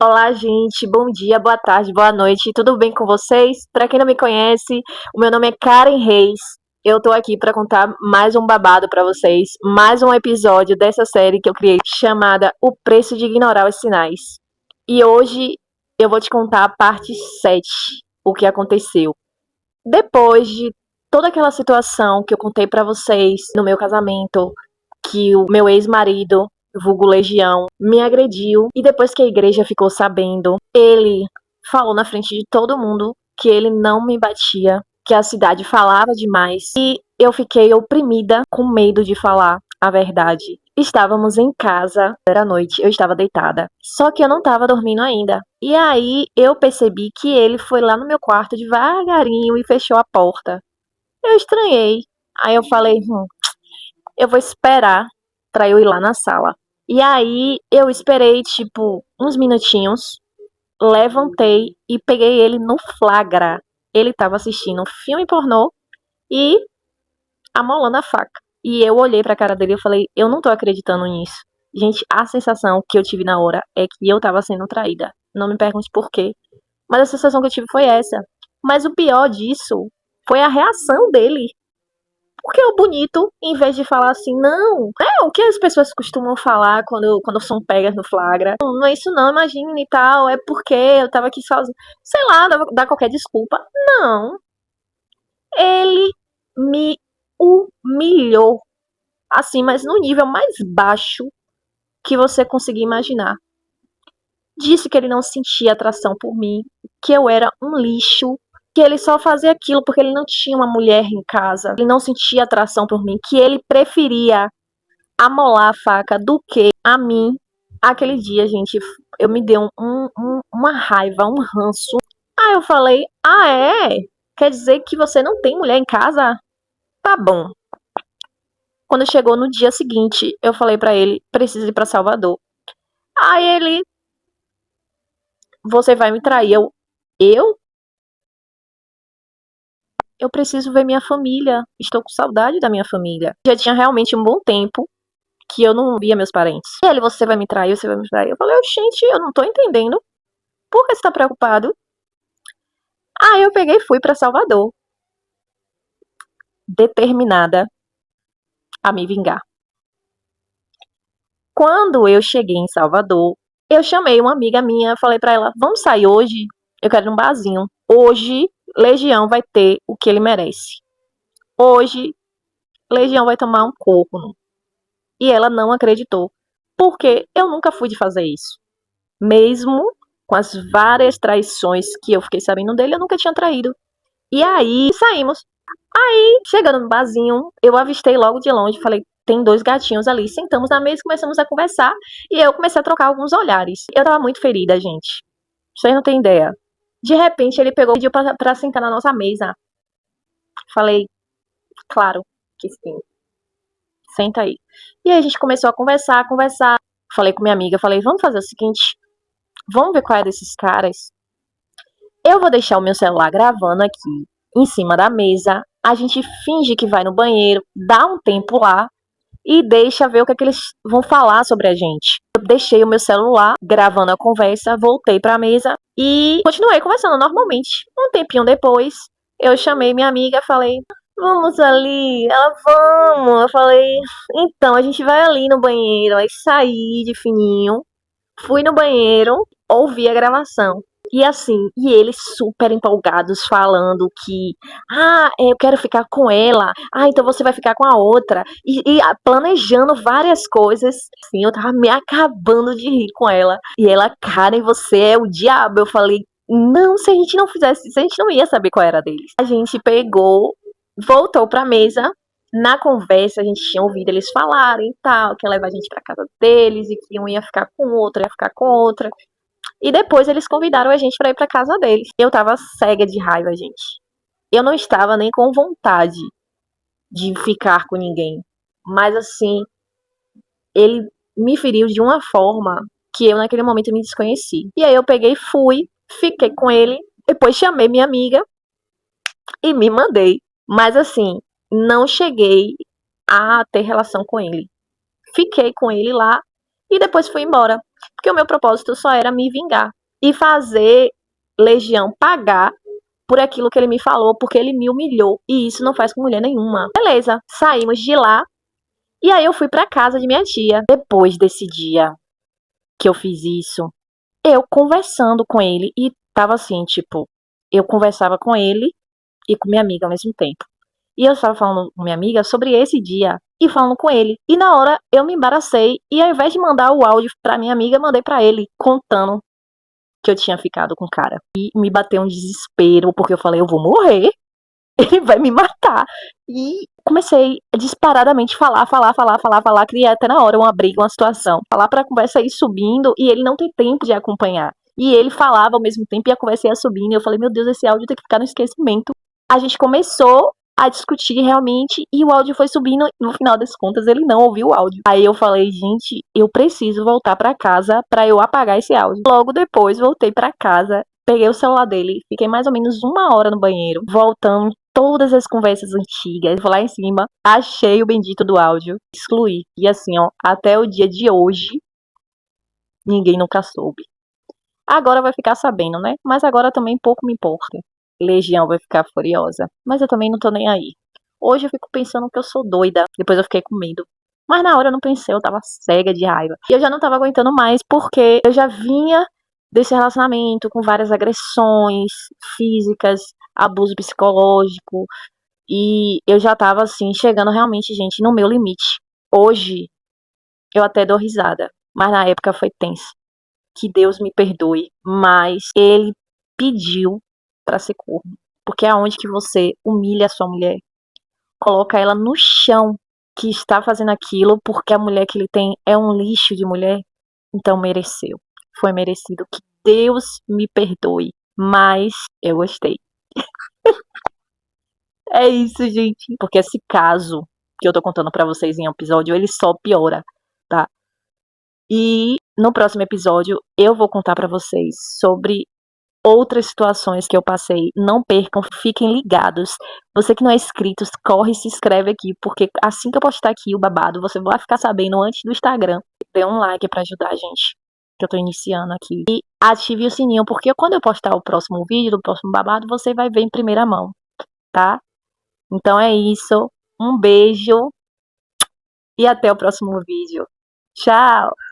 Olá, gente. Bom dia, boa tarde, boa noite. Tudo bem com vocês? Para quem não me conhece, o meu nome é Karen Reis. Eu tô aqui para contar mais um babado para vocês, mais um episódio dessa série que eu criei chamada O Preço de Ignorar os Sinais. E hoje eu vou te contar a parte 7, o que aconteceu. Depois de toda aquela situação que eu contei para vocês no meu casamento, que o meu ex-marido, vulgo Legião, me agrediu. E depois que a igreja ficou sabendo, ele falou na frente de todo mundo que ele não me batia, que a cidade falava demais. E eu fiquei oprimida, com medo de falar a verdade. Estávamos em casa, era noite, eu estava deitada. Só que eu não estava dormindo ainda. E aí eu percebi que ele foi lá no meu quarto devagarinho e fechou a porta. Eu estranhei. Aí eu falei, eu vou esperar pra eu ir lá na sala. E aí eu esperei, tipo, uns minutinhos, levantei e peguei ele no flagra. Ele tava assistindo um filme pornô e amolando a faca. E eu olhei pra cara dele e falei, eu não tô acreditando nisso. Gente, a sensação que eu tive na hora é que eu tava sendo traída. Não me pergunte por quê. Mas a sensação que eu tive foi essa. Mas o pior disso foi a reação dele. Porque o bonito, em vez de falar assim, não, é o que as pessoas costumam falar quando são pegas no flagra. Não é isso não, imagina e tal, é porque eu tava aqui sozinho. Sei lá, dá qualquer desculpa. Não. Ele me humilhou. Assim, mas no nível mais baixo que você conseguir imaginar. Disse que ele não sentia atração por mim, que eu era um lixo, que ele só fazia aquilo porque ele não tinha uma mulher em casa, ele não sentia atração por mim, que ele preferia amolar a faca do que a mim. Aquele dia, gente, eu me dei uma raiva, um ranço. Aí eu falei, ah é? Quer dizer que você não tem mulher em casa? Tá bom. Quando chegou no dia seguinte, eu falei pra ele, preciso ir pra Salvador. Aí ele, você vai me trair. Eu? Eu preciso ver minha família. Estou com saudade da minha família. Já tinha realmente um bom tempo que eu não via meus parentes. E ele, você vai me trair, você vai me trair. Eu falei, gente, eu não tô entendendo. Por que você tá preocupado? Aí eu peguei e fui pra Salvador. Determinada a me vingar. Quando eu cheguei em Salvador, eu chamei uma amiga minha, falei pra ela, vamos sair hoje? Eu quero ir num barzinho. Hoje, Legião vai ter o que ele merece. Hoje, Legião vai tomar um coco. E ela não acreditou. Porque eu nunca fui de fazer isso. Mesmo com as várias traições que eu fiquei sabendo dele, eu nunca tinha traído. E aí, saímos. Aí, chegando no barzinho, eu avistei logo de longe, falei, tem dois gatinhos ali. Sentamos na mesa e começamos a conversar. E eu comecei a trocar alguns olhares. Eu tava muito ferida, gente. Vocês não têm ideia. De repente, ele pegou e pediu pra sentar na nossa mesa. Falei, claro que sim. Senta aí. E aí a gente começou a conversar, conversar. Falei com minha amiga, falei, vamos fazer o seguinte, vamos ver qual é desses caras. Eu vou deixar o meu celular gravando aqui, em cima da mesa. A gente finge que vai no banheiro, dá um tempo lá e deixa ver o que é que eles vão falar sobre a gente. Eu deixei o meu celular gravando a conversa, voltei pra mesa e continuei conversando normalmente. Um tempinho depois, eu chamei minha amiga, falei, vamos ali. Ela, vamos. Eu falei, então, a gente vai ali no banheiro. Aí saí de fininho, fui no banheiro, ouvi a gravação. E assim, e eles super empolgados falando que, eu quero ficar com ela, então você vai ficar com a outra, e planejando várias coisas. Assim, eu tava me acabando de rir com ela. E ela, Karen, você é o diabo. Eu falei, não, se a gente não fizesse isso, a gente não ia saber qual era deles. A gente pegou, voltou pra mesa. Na conversa, a gente tinha ouvido eles falarem e tal, que ia levar a gente pra casa deles e que um ia ficar com o outro, ia ficar com outra. E depois eles convidaram a gente pra ir pra casa deles. Eu tava cega de raiva, gente. Eu não estava nem com vontade de ficar com ninguém. Mas assim, ele me feriu de uma forma que eu naquele momento me desconheci. E aí eu peguei e fui, fiquei com ele, depois chamei minha amiga e me mandei. Mas assim, não cheguei a ter relação com ele. Fiquei com ele lá e depois fui embora. Porque o meu propósito só era me vingar. e fazer Legião pagar por aquilo que ele me falou, porque ele me humilhou. E isso não faz com mulher nenhuma. Beleza, saímos de lá. E aí eu fui pra casa de minha tia. Depois desse dia que eu fiz isso, eu conversando com ele. E tava assim, tipo, eu conversava com ele e com minha amiga ao mesmo tempo. E eu estava falando com minha amiga sobre esse dia e falando com ele. E na hora eu me embaracei e ao invés de mandar o áudio pra minha amiga, mandei pra ele, contando que eu tinha ficado com o cara. E me bateu um desespero, porque eu falei, eu vou morrer, ele vai me matar. E comecei disparadamente falar, criar até na hora uma briga, uma situação. Falar pra conversa ir subindo e ele não tem tempo de acompanhar. E ele falava ao mesmo tempo e a conversa ia subindo. E eu falei, meu Deus, esse áudio tem que ficar no esquecimento. A gente começou a discutir realmente e o áudio foi subindo. No final das contas, ele não ouviu o áudio. Aí eu falei, gente, eu preciso voltar pra casa pra eu apagar esse áudio. Logo depois, voltei pra casa, peguei o celular dele, fiquei mais ou menos 1 hora no banheiro, voltando todas as conversas antigas. Vou lá em cima, achei o bendito do áudio, excluí. E assim, ó, até o dia de hoje, ninguém nunca soube. Agora vai ficar sabendo, né? Mas agora também pouco me importa. Legião vai ficar furiosa. Mas eu também não tô nem aí. Hoje eu fico pensando que eu sou doida. Depois eu fiquei com medo. Mas na hora eu não pensei, eu tava cega de raiva. E eu já não tava aguentando mais porque eu já vinha desse relacionamento com várias agressões físicas, abuso psicológico. E eu já tava assim, chegando realmente, gente, no meu limite. Hoje eu até dou risada. Mas na época foi tenso. Que Deus me perdoe, mas ele pediu pra ser corno. Porque aonde que você humilha a sua mulher, coloca ela no chão, que está fazendo aquilo porque a mulher que ele tem é um lixo de mulher, então mereceu. Foi merecido. Que Deus me perdoe, mas eu gostei. É isso, gente. Porque esse caso que eu tô contando pra vocês em episódio, ele só piora, tá? E no próximo episódio eu vou contar pra vocês sobre outras situações que eu passei. Não percam, fiquem ligados. Você que não é inscrito, corre e se inscreve aqui, porque assim que eu postar aqui o babado, você vai ficar sabendo antes do Instagram. Dê um like pra ajudar a gente, que eu tô iniciando aqui. E ative o sininho, porque quando eu postar o próximo vídeo, do próximo babado, você vai ver em primeira mão, tá? Então é isso. Um beijo e até o próximo vídeo. Tchau!